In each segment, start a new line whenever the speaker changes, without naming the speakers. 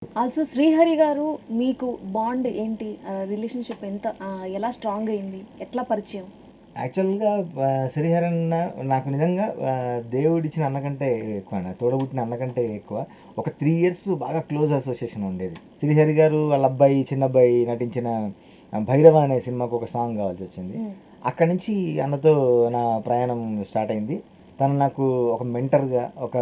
Also Srihari గారు మీకు bond ఏంటి? రిలేషన్‌షిప్ ఎంత ఎలా స్ట్రాంగ్ అయింది? ఎట్లా పరిచయం?
యాక్చువల్‌గా 'శ్రీహరన్' నాకు నిజంగా దేవుడిచ్చిన అన్న కంటే ఎక్కువ అండి. తోడబుట్టిన అన్న కంటే ఎక్కువ. ఒక 3 ఇయర్స్ బాగా క్లోజ్ అసోసియేషన్ ఉండేది. శ్రీహరి గారు వాళ్ళ అబ్బాయి, చిన్నబ్బాయి నటించిన 'భైరవ' అనే సినిమాకు ఒక సాంగ్ కావాల్సొచ్చింది.
హ్మ్.
అక్కడి నుంచి అన్నతో నా ప్రయాణం స్టార్ట్ అయింది. తను నాకు ఒక మెంటర్‌గా, ఒక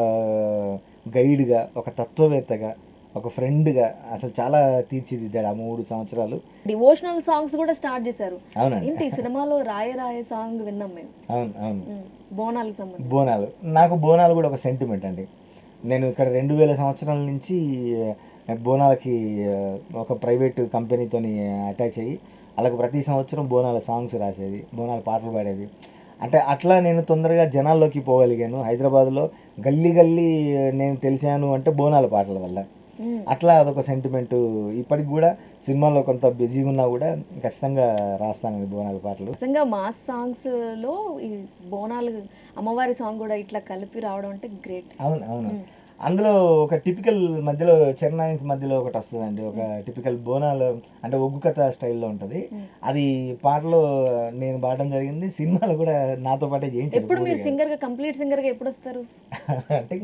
గైడ్‌గా, ఒక తత్వవేత్తగా, ఒక ఫ్రెండ్‌గా అసలు చాలా తీర్చిదిద్దాడు ఆ 3 సంవత్సరాలు.
డివోషనల్ సాంగ్స్ కూడా స్టార్ట్ చేశారు.
అవునండి.
ఏంటి సినిమాలో 'రాయే రాయే' సాంగ్ విన్నాం మేము.
అవును. అవును.
బోనాలకు సంబంధించి.
బోనాలు. నాకు బోనాలు గూడా ఒక సెంటిమెంట్ అండి. నేను ఇక్కడ 2000 సంవత్సరాల నుంచి బోనాలకి ఒక ప్రైవేట్ కంపెనీతోని అటాచ్ అయ్యి, ఆళ్ళకి ప్రతి సంవత్సరం బోనాల సాంగ్స్ రాసేది. బోనాల పాటలు పాడేది. అంటే అట్లా నేను తొందరగా జనాల్లోకి పోగలిగాను. హైదరాబాద్‌లో గల్లీ గల్లీ నేను తెలిసాను అంటే బోనాల పాటల వల్ల.
హ్మ్.
అట్లా అదొక సెంటిమెంటు. ఇప్పటికి గూడా సినిమాల్లో కొంత బిజీగా ఉన్నా గూడా ఖచ్చితంగా రాస్తానండి బోనాల పాటలు.
నిజంగా మాస్ సాంగ్స్‌లో ఈ బోనాలు అమ్మవారి సాంగ్ కూడా ఇట్లా కలిపి రావడం అంటే గ్రేట్.
అవును. అవును.
హ్మ్.
అందులో ఒక టిపికల్ మధ్యలో చరణానికి మధ్యలో ఒకటొస్తదండి. ఒక టిపికల్ బోనాలు అంటే ఒగ్గు కథ స్టైల్‌లో ఉంటది.
హ్మ్.
అది పాటలో నేను పాడడం జరిగింది. సినిమాలో కూడా నాతో పాటే చేయించారు
ఎప్పుడు మీరు
పూరి గారు.
సింగర్‌గా కంప్లీట్ సింగర్‌గా ఎప్పుడొస్తారు?
అంటే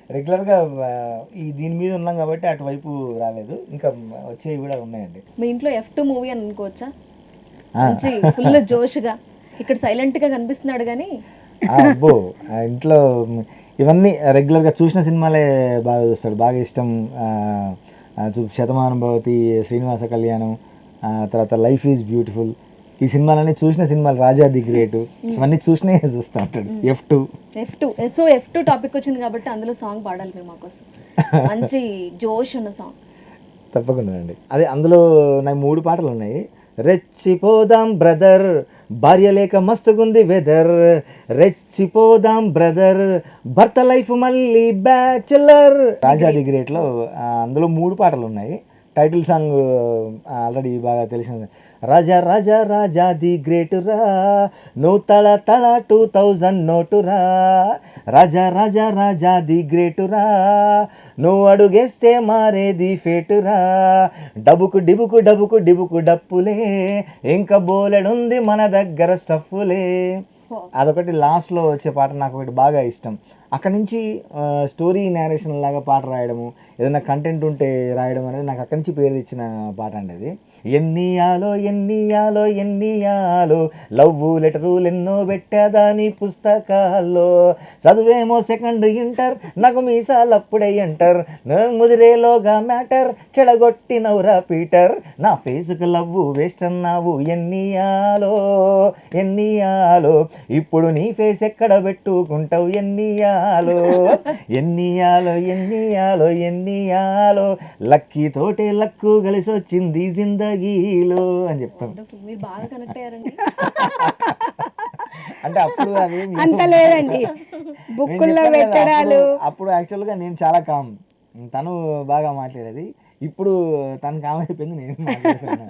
రెగ్యులర్‌గా ఈ దీని మీద ఉన్నాం కాబట్టి అటువైపు రాలేదు. ఇంకా వచ్చేవి కూడా ఉన్నాయండి.
మీ ఇంట్లో F2 మూవీ అని అనుకోవచ్చా?
ఆ!
మంచి ఫుల్ జోష్‌గా. ఇక్కడ సైలెంట్‌గా కనిపిస్తున్నాడు గానీ
అబ్బో! ఇంట్లో ఇవన్నీ రెగ్యులర్‌గా చూసిన సినిమాలే బాగా చూస్తాడు. బాగా ఇష్టం. ఆహ్, ఆహ్, 'శతమానం భవతి', 'శ్రీనివాస కళ్యాణం', తర్వాత 'లైఫ్ ఈజ్ బ్యూటిఫుల్'. ఈ సినిమాలన్నీ చూసిన సినిమాలు. 'రాజా ది గ్రేట్' ఇవన్నీ చూసినయే చూస్తా ఉంటాడు. 'F2'
F2. So, F2 topic వచ్చింది కాబట్టి అందులో సాంగ్ పాడాలి మీరు మాకోసం. మంచి జోష్ ఉన్న సాంగ్.
తప్పకుండా అండి. అదే అందులో నాకు 3 పాటలున్నాయి. రెచ్చిపోదాం బ్రదర్, భార్య లేక మస్తుగుంది వెదర్. రెచ్చిపోదాం బ్రదర్, భర్త లైఫ్ మళ్ళీ బ్యాచిలర్. 'రాజా ది గ్రేట్‌లో' అందులో 3 పాటలున్నాయి. టైటిల్ సాంగ్ ఆల్రెడీ బాగా తెలిసిందే. రాజా రాజా రాజా ది గ్రేట్ రా, నువ్వు తళ తళ 2000 నోటు రా. రాజా రాజా రాజా ది గ్రేట్ రా, నువ్వు అడుగేస్తే మారేది ఫేటురా. డబుకు డిబుకు డబుకు డిబుకు డప్పులే, ఇంకా బోలెడుంది మన దగ్గర స్టఫ్ఫులే. అదొకటి లాస్ట్‌లో వచ్చే పాట నాకొకటి బాగా ఇష్టం. అక్కడి నుంచి స్టోరీ నేరేషన్ లాగా పాట రాయడము, ఏదైనా కంటెంట్ ఉంటే రాయడం అనేది నాకు అక్కడి నుంచి పేరు తెచ్చిన పాట అండి అది. ఎన్నియాలో ఎన్నియాలో ఎన్నియాలో లవ్వు లెటరులెన్నో పెట్టేదాని పుస్తకాల్లో, చదువేమో సెకండ్ ఇంటర్, నాకు మీసాలప్పుడే ఎంటర్, ముదిరేలోగా మ్యాటర్ చెడగొట్టినవురా పీటర్, నా ఫేసుకు లవ్వు వేస్ట్ అన్నావు ఎన్నియాలో ఎన్నియాలో, ఇప్పుడు నీ ఫేస్ ఎక్కడ పెట్టుకుంటావు ఎన్నియాలో ఎన్నియాలో ఎన్నియాలో ఎన్నియాలో, లక్కీ తోటే లక్కు కలిసి వచ్చింది జిందగీలో అని చెప్తాం.
మీరు బాగా కనెక్ట్ అయ్యారండి.
అంటే అప్పుడు అవేమి
అంత లేదండి.
నేను
బుక్కుల్లో
చెప్పాను కదా,
పెట్టడాలు.
అప్పుడు యాక్చువల్‌గా నేను చాలా కామ్. తను బాగా మాట్లాడేది. ఇప్పుడు తను కామ్ అయిపోయింది. నేను మాట్లాడుతున్నా.